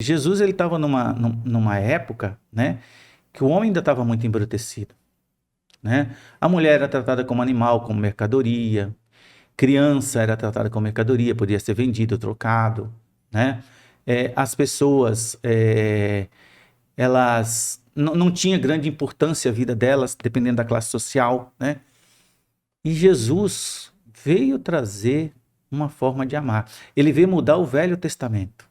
Jesus ele estava numa época, né, que o homem ainda estava muito embrutecido, né? A mulher era tratada como animal, como mercadoria. Criança era tratada como mercadoria, podia ser vendido, trocado, né? As pessoas, elas não tinha grande importância a vida delas, dependendo da classe social, né? E Jesus veio trazer uma forma de amar. Ele veio mudar o Velho Testamento.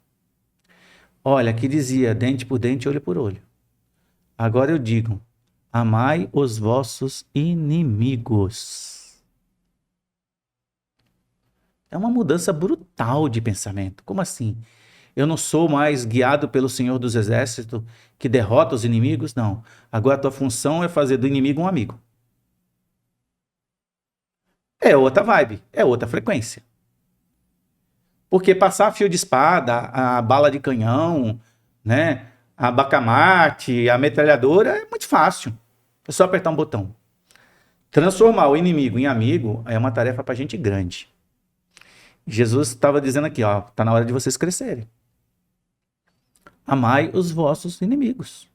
Olha, aqui dizia dente por dente, olho por olho. Agora eu digo, amai os vossos inimigos. É uma mudança brutal de pensamento. Como assim? Eu não sou mais guiado pelo Senhor dos Exércitos que derrota os inimigos? Não. Agora a tua função é fazer do inimigo um amigo. É outra vibe, é outra frequência. Porque passar fio de espada, a bala de canhão, né, a bacamarte, a metralhadora é muito fácil. É só apertar um botão. Transformar o inimigo em amigo é uma tarefa para gente grande. Jesus estava dizendo aqui, ó, tá na hora de vocês crescerem. Amai os vossos inimigos,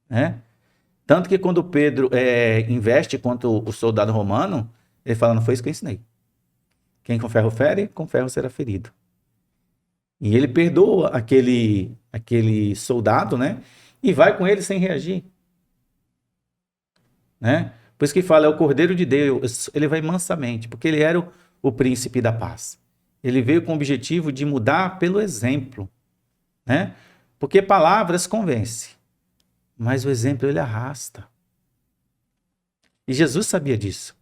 né? Tanto que quando Pedro investe contra o soldado romano, ele fala, não foi isso que eu ensinei. Quem com ferro fere, com ferro será ferido. E ele perdoa aquele soldado, né? E vai com ele sem reagir, né? Por isso que fala, é o Cordeiro de Deus, ele vai mansamente, porque ele era o príncipe da paz. Ele veio com o objetivo de mudar pelo exemplo, né? Porque palavras convencem, mas o exemplo ele arrasta. E Jesus sabia disso,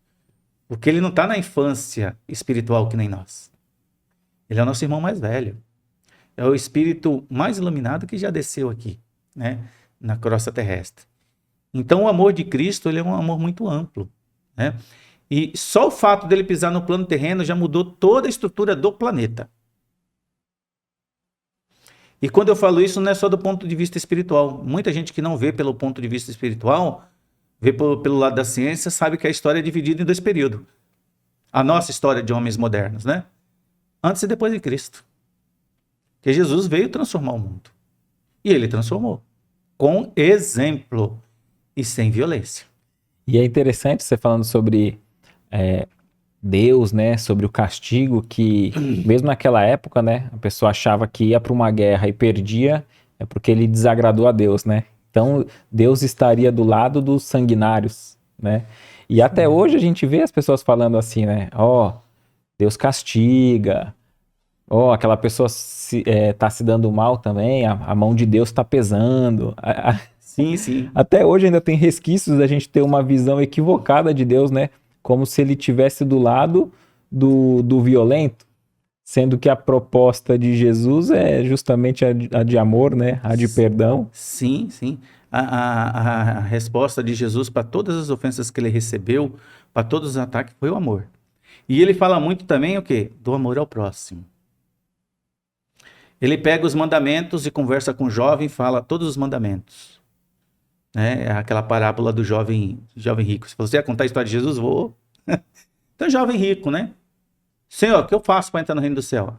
porque ele não está na infância espiritual que nem nós. Ele é o nosso irmão mais velho. É o espírito mais iluminado que já desceu aqui, né? Na crosta terrestre. Então o amor de Cristo ele é um amor muito amplo, né? E só o fato dele pisar no plano terreno já mudou toda a estrutura do planeta. E quando eu falo isso, não é só do ponto de vista espiritual. Muita gente que não vê pelo ponto de vista espiritual, vê pelo lado da ciência, sabe que a história é dividida em dois períodos. A nossa história de homens modernos, né? Antes e depois de Cristo. Que Jesus veio transformar o mundo. E ele transformou. Com exemplo e sem violência. E é interessante você falando sobre Deus, né, sobre o castigo, que mesmo naquela época, né, a pessoa achava que ia para uma guerra e perdia, é porque ele desagradou a Deus, né? Então, Deus estaria do lado dos sanguinários, né? E até hoje a gente vê as pessoas falando assim, né? Ó, Deus castiga, ó, aquela pessoa tá se dando mal também, a mão de Deus tá pesando. Sim, sim. Até hoje ainda tem resquícios da gente ter uma visão equivocada de Deus, né? Como se ele tivesse do lado do violento, sendo que a proposta de Jesus é justamente a de amor, né? A de perdão. Sim, sim. A resposta de Jesus para todas as ofensas que ele recebeu, para todos os ataques, foi o amor. E ele fala muito também o quê? Do amor ao próximo. Ele pega os mandamentos e conversa com o jovem e fala todos os mandamentos. Né? É aquela parábola do jovem rico. Se você ia contar a história de Jesus, vou. Então, jovem rico, né? Senhor, o que eu faço para entrar no reino do céu?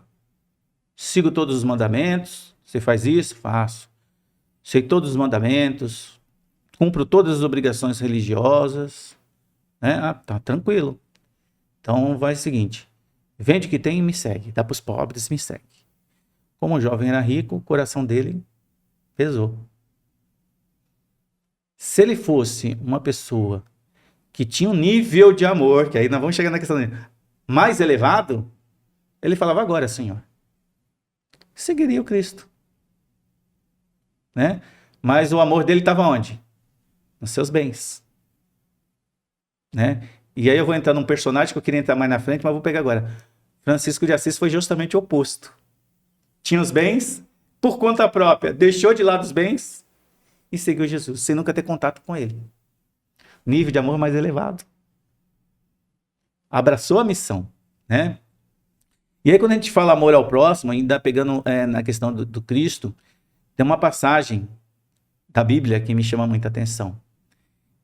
Sigo todos os mandamentos. Você faz isso? Faço. Sei todos os mandamentos. Cumpro todas as obrigações religiosas. Né? Ah, tá tranquilo. Então, vai o seguinte. Vende o que tem e me segue. Dá para os pobres, me segue. Como o jovem era rico, o coração dele pesou. Se ele fosse uma pessoa que tinha um nível de amor, que aí nós vamos chegar na questão mais elevado, ele falava agora, Senhor. Seguiria o Cristo. Né? Mas o amor dele estava onde? Nos seus bens. Né? E aí eu vou entrar num personagem que eu queria entrar mais na frente, mas vou pegar agora. Francisco de Assis foi justamente o oposto. Tinha os bens, por conta própria, deixou de lado os bens e seguiu Jesus, sem nunca ter contato com ele. Nível de amor mais elevado. Abraçou a missão, né? E aí quando a gente fala amor ao próximo, ainda pegando na questão do Cristo, tem uma passagem da Bíblia que me chama muita atenção,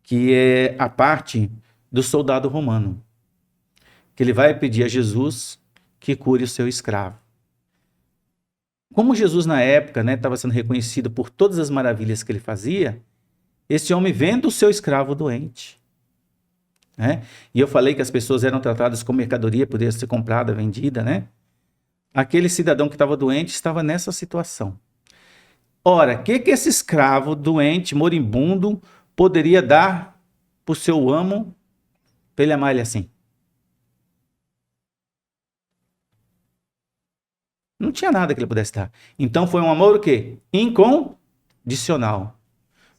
que é a parte do soldado romano, que ele vai pedir a Jesus que cure o seu escravo. Como Jesus na época, né, estava sendo reconhecido por todas as maravilhas que ele fazia, esse homem vendo o seu escravo doente, né? E eu falei que as pessoas eram tratadas como mercadoria, poderia ser comprada, vendida, né? Aquele cidadão que estava doente estava nessa situação. Ora, o que esse escravo doente, moribundo, poderia dar para o seu amo para ele amar ele assim? Não tinha nada que ele pudesse dar. Então foi um amor o quê? Incondicional.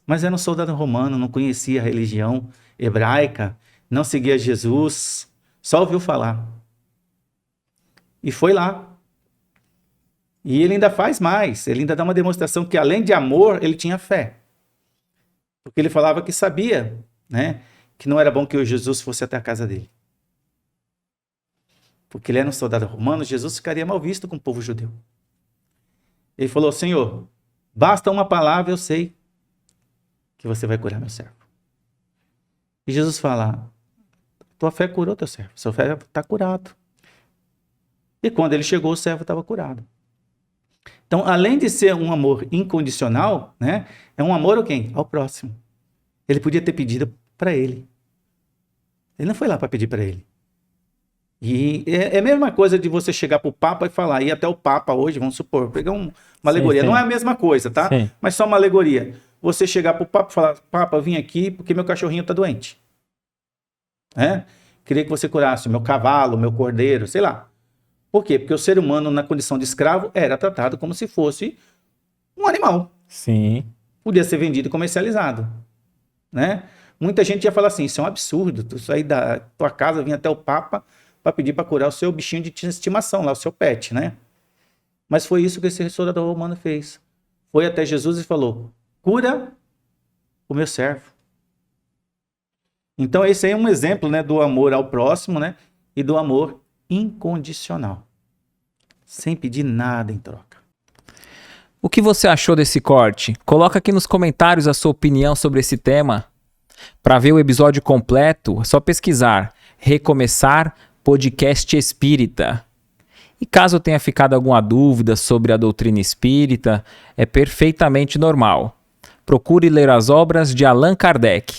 Mas era um soldado romano, não conhecia a religião hebraica, não seguia Jesus, só ouviu falar. E foi lá. E ele ainda faz mais, ele ainda dá uma demonstração que além de amor, ele tinha fé. Porque ele falava que sabia, né, que não era bom que o Jesus fosse até a casa dele. Porque ele era um soldado romano, Jesus ficaria mal visto com o povo judeu. Ele falou, Senhor, basta uma palavra, eu sei que você vai curar meu servo. E Jesus fala, tua fé curou teu servo, seu servo está curado. E quando ele chegou, o servo estava curado. Então, além de ser um amor incondicional, né, é um amor a quem? Ao próximo. Ele podia ter pedido para ele. Ele não foi lá para pedir para ele. E é a mesma coisa de você chegar para o Papa e falar, ir até o Papa hoje, vamos supor, pegar uma alegoria. Sim. Não é a mesma coisa, tá? Sim. Mas só uma alegoria. Você chegar para o Papa e falar, Papa, eu vim aqui porque meu cachorrinho está doente. Queria que você curasse o meu cavalo, o meu cordeiro, sei lá. Por quê? Porque o ser humano, na condição de escravo, era tratado como se fosse um animal. Sim. Podia ser vendido e comercializado, né? Muita gente ia falar assim, isso é um absurdo, tu sair da tua casa, vir até o Papa para pedir para curar o seu bichinho de estimação, lá, o seu pet, né? Mas foi isso que esse soldado romano fez. Foi até Jesus e falou, cura o meu servo. Então esse aí é um exemplo, né, do amor ao próximo, né, e do amor incondicional. Sem pedir nada em troca. O que você achou desse corte? Coloca aqui nos comentários a sua opinião sobre esse tema. Para ver o episódio completo, é só pesquisar Recomeçar Podcast Espírita. E caso tenha ficado alguma dúvida sobre a doutrina espírita, é perfeitamente normal. Procure ler as obras de Allan Kardec.